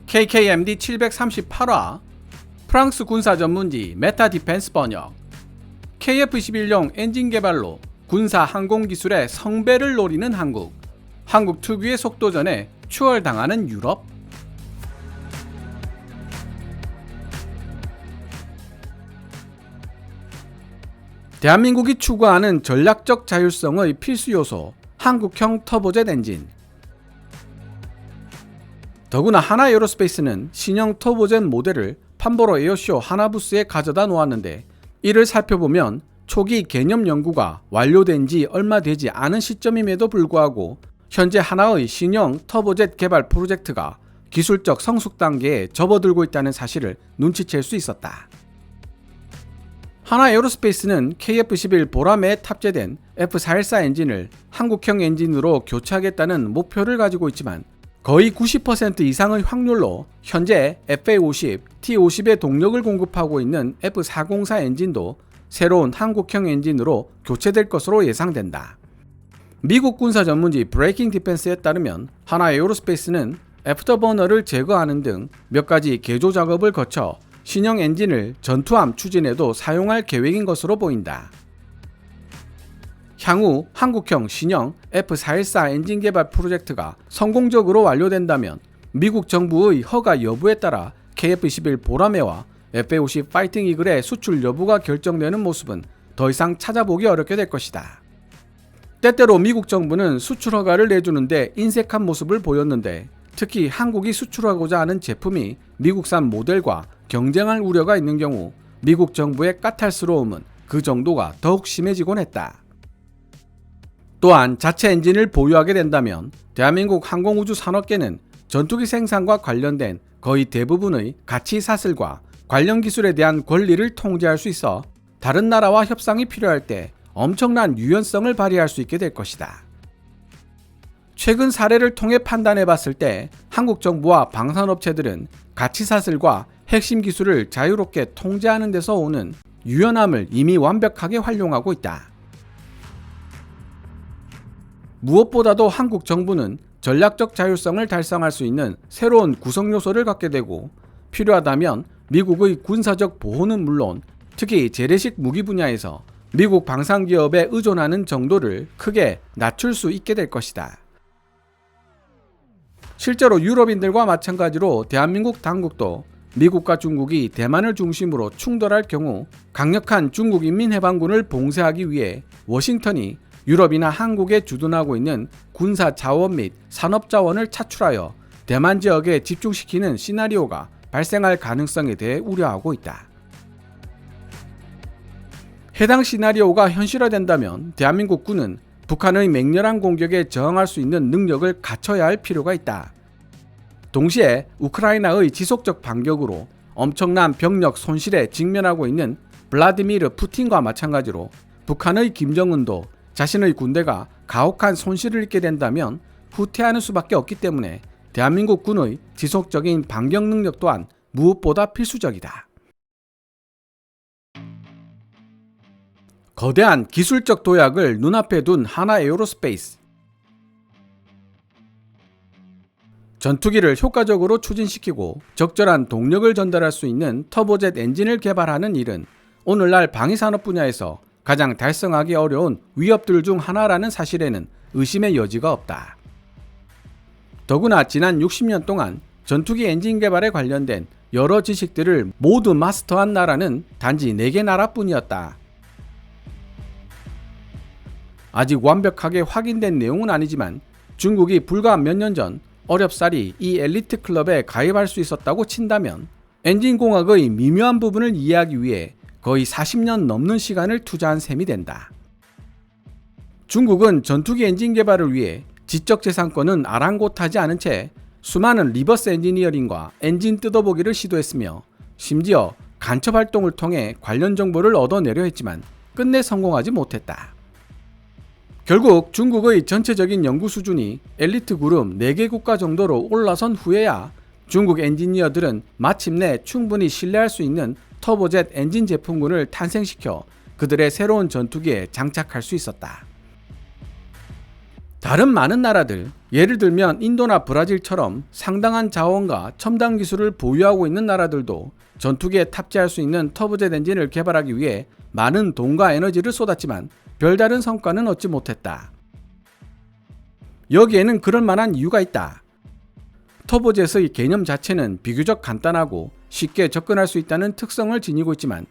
KKMD 738화 프랑스 군사 전문지 메타 디펜스 번역. KF-21용 엔진 개발로 군사 항공 기술의 성배를 노리는 한국. 한국 특유의 속도전에 추월당하는 유럽. 대한민국이 추구하는 전략적 자율성의 필수 요소, 한국형 터보젯 엔진. 더구나 하나에어로스페이스는 신형 터보젯 모델을 판보로 에어쇼 하나부스에 가져다 놓았는데, 이를 살펴보면 초기 개념 연구가 완료된 지 얼마 되지 않은 시점임에도 불구하고 현재 하나의 신형 터보젯 개발 프로젝트가 기술적 성숙 단계에 접어들고 있다는 사실을 눈치챌 수 있었다. 하나에어로스페이스는 KF-21 보람에 탑재된 F414 엔진을 한국형 엔진으로 교체하겠다는 목표를 가지고 있지만, 거의 90% 이상의 확률로 현재 FA50, T50의 동력을 공급하고 있는 F404 엔진도 새로운 한국형 엔진으로 교체될 것으로 예상된다. 미국 군사 전문지 브레이킹 디펜스에 따르면 하나에어로스페이스는 애프터버너를 제거하는 등 몇 가지 개조 작업을 거쳐 신형 엔진을 전투함 추진에도 사용할 계획인 것으로 보인다. 향후 한국형 신형 F414 엔진 개발 프로젝트가 성공적으로 완료된다면 미국 정부의 허가 여부에 따라 KF-21 보라매와 F-50 파이팅 이글의 수출 여부가 결정되는 모습은 더 이상 찾아보기 어렵게 될 것이다. 때때로 미국 정부는 수출 허가를 내주는데 인색한 모습을 보였는데, 특히 한국이 수출하고자 하는 제품이 미국산 모델과 경쟁할 우려가 있는 경우 미국 정부의 까탈스러움은 그 정도가 더욱 심해지곤 했다. 또한 자체 엔진을 보유하게 된다면 대한민국 항공우주 산업계는 전투기 생산과 관련된 거의 대부분의 가치 사슬과 관련 기술에 대한 권리를 통제할 수 있어 다른 나라와 협상이 필요할 때 엄청난 유연성을 발휘할 수 있게 될 것이다. 최근 사례를 통해 판단해 봤을 때 한국 정부와 방산업체들은 가치 사슬과 핵심 기술을 자유롭게 통제하는 데서 오는 유연함을 이미 완벽하게 활용하고 있다. 무엇보다도 한국 정부는 전략적 자율성을 달성할 수 있는 새로운 구성 요소를 갖게 되고, 필요하다면 미국의 군사적 보호는 물론 특히 재래식 무기 분야에서 미국 방산기업에 의존하는 정도를 크게 낮출 수 있게 될 것이다. 실제로 유럽인들과 마찬가지로 대한민국 당국도 미국과 중국이 대만을 중심으로 충돌할 경우 강력한 중국인민해방군을 봉쇄하기 위해 워싱턴이 유럽이나 한국에 주둔하고 있는 군사 자원 및 산업 자원을 차출하여 대만 지역에 집중시키는 시나리오가 발생할 가능성에 대해 우려하고 있다. 해당 시나리오가 현실화된다면 대한민국 군은 북한의 맹렬한 공격에 저항할 수 있는 능력을 갖춰야 할 필요가 있다. 동시에 우크라이나의 지속적 반격으로 엄청난 병력 손실에 직면하고 있는 블라디미르 푸틴과 마찬가지로 북한의 김정은도 자신의 군대가 가혹한 손실을 입게 된다면 후퇴하는 수밖에 없기 때문에 대한민국 군의 지속적인 반격 능력 또한 무엇보다 필수적이다. 거대한 기술적 도약을 눈앞에 둔 하나에어로스페이스. 전투기를 효과적으로 추진시키고 적절한 동력을 전달할 수 있는 터보젯 엔진을 개발하는 일은 오늘날 방위산업 분야에서 가장 달성하기 어려운 위협들 중 하나라는 사실에는 의심의 여지가 없다. 더구나 지난 60년 동안 전투기 엔진 개발에 관련된 여러 지식들을 모두 마스터한 나라는 단지 4개 나라뿐이었다. 아직 완벽하게 확인된 내용은 아니지만 중국이 불과 몇 년 전 어렵사리 이 엘리트 클럽에 가입할 수 있었다고 친다면 엔진공학의 미묘한 부분을 이해하기 위해 거의 40년 넘는 시간을 투자한 셈이 된다. 중국은 전투기 엔진 개발을 위해 지적재산권은 아랑곳하지 않은 채 수많은 리버스 엔지니어링과 엔진 뜯어보기를 시도했으며 심지어 간첩 활동을 통해 관련 정보를 얻어내려 했지만 끝내 성공하지 못했다. 결국 중국의 전체적인 연구 수준이 엘리트 그룹 4개 국가 정도로 올라선 후에야 중국 엔지니어들은 마침내 충분히 신뢰할 수 있는 터보젯 엔진 제품군을 탄생시켜 그들의 새로운 전투기에 장착할 수 있었다. 다른 많은 나라들, 예를 들면 인도나 브라질처럼 상당한 자원과 첨단 기술을 보유하고 있는 나라들도 전투기에 탑재할 수 있는 터보젯 엔진을 개발하기 위해 많은 돈과 에너지를 쏟았지만 별다른 성과는 얻지 못했다. 여기에는 그럴 만한 이유가 있다. 터보젯의 개념 자체는 비교적 간단하고 쉽게 접근할 수 있다는 특성을 지니고 있지만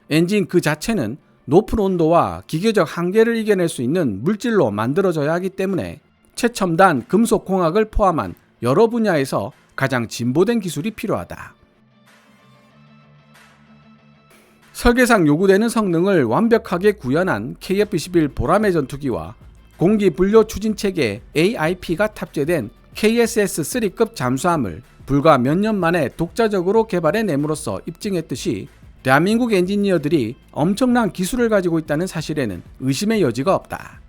엔진 그 자체는 높은 온도와 기계적 한계를 이겨낼 수 있는 물질로 만들어져야 하기 때문에 최첨단 금속공학을 포함한 여러 분야에서 가장 진보된 기술이 필요하다. 설계상 요구되는 성능을 완벽하게 구현한 KF-21 보라매 전투기와 공기 분료 추진 체계 AIP가 탑재된 KSS-3급 잠수함을 불과 몇 년 만에 독자적으로 개발해냄으로써 입증했듯이 대한민국 엔지니어들이 엄청난 기술을 가지고 있다는 사실에는 의심의 여지가 없다.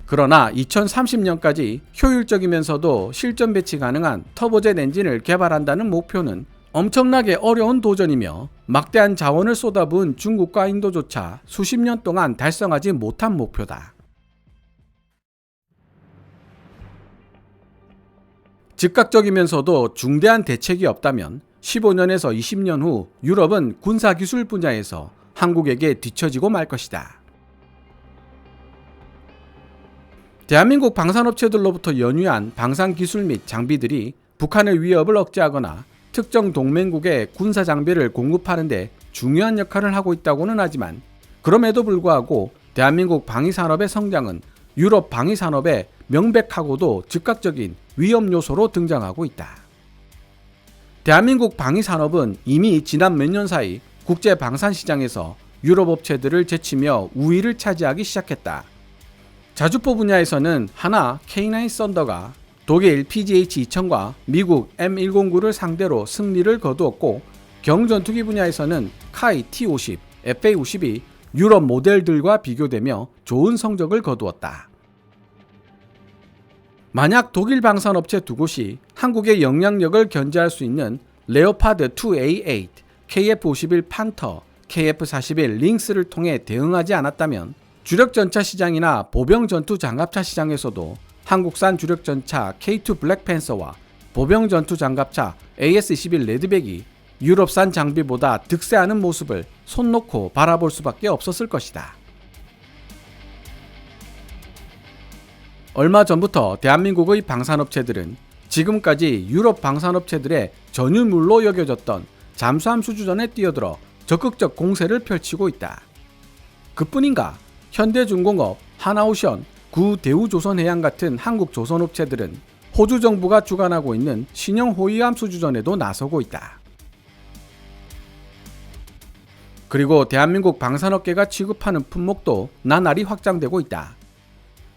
그러나 2030년까지 효율적이면서도 실전 배치 가능한 터보젯 엔진을 개발한다는 목표는 엄청나게 어려운 도전이며 막대한 자원을 쏟아부은 중국과 인도조차 수십 년 동안 달성하지 못한 목표다. 즉각적이면서도 중대한 대책이 없다면 15년에서 20년 후 유럽은 군사기술 분야에서 한국에게 뒤처지고 말 것이다. 대한민국 방산업체들로부터 연유한 방산기술 및 장비들이 북한의 위협을 억제하거나 특정 동맹국에 군사 장비를 공급하는 데 중요한 역할을 하고 있다고는 하지만 그럼에도 불구하고 대한민국 방위산업의 성장은 유럽 방위산업의 명백하고도 즉각적인 위험 요소로 등장하고 있다. 대한민국 방위산업은 이미 지난 몇 년 사이 국제 방산시장에서 유럽 업체들을 제치며 우위를 차지하기 시작했다. 자주포 분야에서는 하나 K9 썬더가 독일 PGH-2000과 미국 M109를 상대로 승리를 거두었고 경전투기 분야에서는 카이 T-50, FA-50이 유럽 모델들과 비교되며 좋은 성적을 거두었다. 만약 독일 방산업체 두 곳이 한국의 영향력을 견제할 수 있는 레오파드 2A8, KF-51 판터, KF-41 링스를 통해 대응하지 않았다면 주력전차 시장이나 보병전투 장갑차 시장에서도 한국산 주력전차 K2 블랙팬서와 보병전투 장갑차 AS-21 레드백이 유럽산 장비보다 득세하는 모습을 손 놓고 바라볼 수밖에 없었을 것이다. 얼마 전부터 대한민국의 방산업체들은 지금까지 유럽 방산업체들의 전유물로 여겨졌던 잠수함 수주전에 뛰어들어 적극적 공세를 펼치고 있다. 그뿐인가 현대중공업, 하나오션, 구대우조선해양 같은 한국 조선업체들은 호주 정부가 주관하고 있는 신형 호위함 수주전에도 나서고 있다. 그리고 대한민국 방산업계가 취급하는 품목도 나날이 확장되고 있다.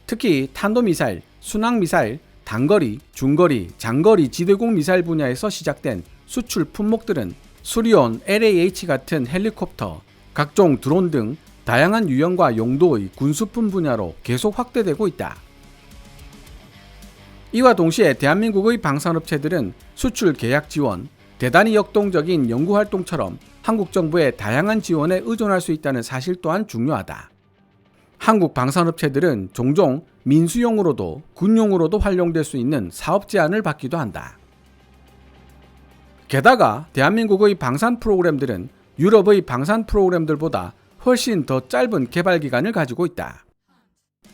특히 탄도미사일, 순항미사일, 단거리, 중거리, 장거리 지대공 미사일 분야에서 시작된 수출 품목들은 수리온, LAH 같은 헬리콥터, 각종 드론 등 다양한 유형과 용도의 군수품 분야로 계속 확대되고 있다. 이와 동시에 대한민국의 방산업체들은 수출 계약 지원, 대단히 역동적인 연구활동처럼 한국 정부의 다양한 지원에 의존할 수 있다는 사실 또한 중요하다. 한국 방산업체들은 종종 민수용으로도 군용으로도 활용될 수 있는 사업 제안을 받기도 한다. 게다가 대한민국의 방산 프로그램들은 유럽의 방산 프로그램들보다 훨씬 더 짧은 개발 기간을 가지고 있다.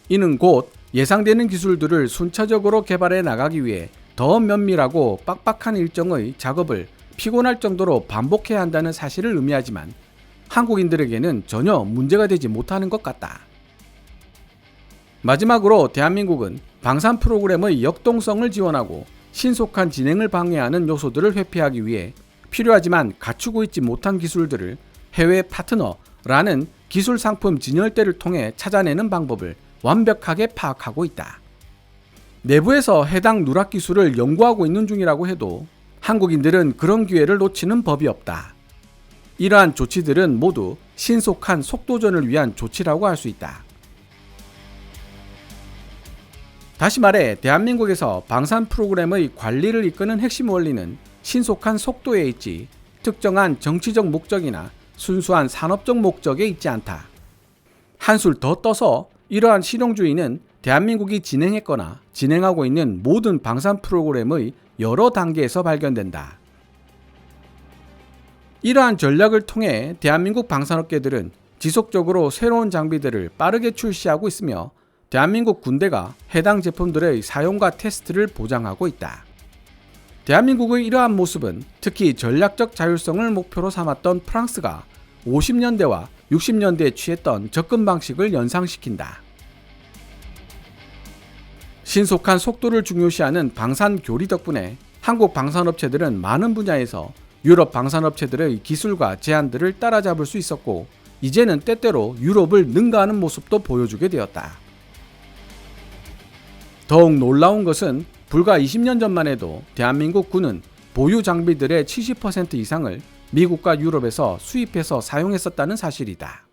이는 곧 예상되는 기술들을 순차적으로 개발해 나가기 위해 더 면밀하고 빡빡한 일정의 작업을 피곤할 정도로 반복해야 한다는 사실을 의미하지만 한국인들에게는 전혀 문제가 되지 못하는 것 같다. 마지막으로 대한민국은 방산 프로그램의 역동성을 지원하고 신속한 진행을 방해하는 요소들을 회피하기 위해 필요하지만 갖추고 있지 못한 기술들을 해외 파트너라는 기술 상품 진열대를 통해 찾아내는 방법을 완벽하게 파악하고 있다. 내부에서 해당 누락 기술을 연구하고 있는 중이라고 해도 한국인들은 그런 기회를 놓치는 법이 없다. 이러한 조치들은 모두 신속한 속도전을 위한 조치라고 할 수 있다. 다시 말해 대한민국에서 방산 프로그램의 관리를 이끄는 핵심 원리는 신속한 속도에 있지 특정한 정치적 목적이나 순수한 산업적 목적에 있지 않다. 한술 더 떠서 이러한 실용주의는 대한민국이 진행했거나 진행하고 있는 모든 방산 프로그램의 여러 단계에서 발견된다. 이러한 전략을 통해 대한민국 방산업계들은 지속적으로 새로운 장비들을 빠르게 출시하고 있으며 대한민국 군대가 해당 제품들의 사용과 테스트를 보장하고 있다. 대한민국의 이러한 모습은 특히 전략적 자율성을 목표로 삼았던 프랑스가 50년대와 60년대에 취했던 접근 방식을 연상시킨다. 신속한 속도를 중요시하는 방산 교리 덕분에 한국 방산업체들은 많은 분야에서 유럽 방산업체들의 기술과 제한들을 따라잡을 수 있었고, 이제는 때때로 유럽을 능가하는 모습도 보여주게 되었다. 더욱 놀라운 것은 불과 20년 전만 해도 대한민국 군은 보유 장비들의 70% 이상을 미국과 유럽에서 수입해서 사용했었다는 사실이다.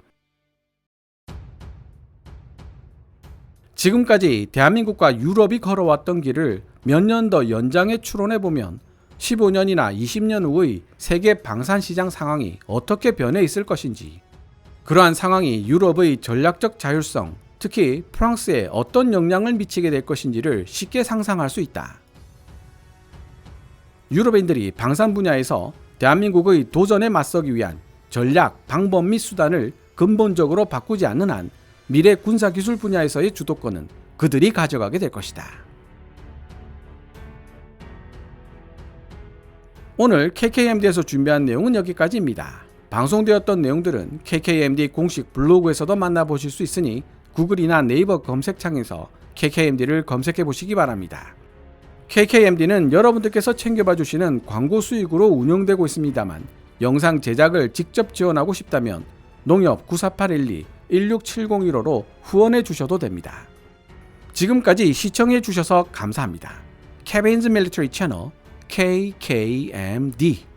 지금까지 대한민국과 유럽이 걸어왔던 길을 몇 년 더 연장해 추론해보면 15년이나 20년 후의 세계 방산시장 상황이 어떻게 변해 있을 것인지, 그러한 상황이 유럽의 전략적 자율성, 특히 프랑스에 어떤 영향을 미치게 될 것인지를 쉽게 상상할 수 있다. 유럽인들이 방산 분야에서 대한민국의 도전에 맞서기 위한 전략, 방법 및 수단을 근본적으로 바꾸지 않는 한 미래 군사기술 분야에서의 주도권은 그들이 가져가게 될 것이다. 오늘 KKMD에서 준비한 내용은 여기까지입니다. 방송되었던 내용들은 KKMD 공식 블로그에서도 만나보실 수 있으니 구글이나 네이버 검색창에서 KKMD를 검색해 보시기 바랍니다. KKMD는 여러분들께서 챙겨봐 주시는 광고 수익으로 운영되고 있습니다만, 영상 제작을 직접 지원하고 싶다면 농협 9481216701호로 후원해 주셔도 됩니다. 지금까지 시청해 주셔서 감사합니다. 케빈즈 밀리터리 채널 KKMD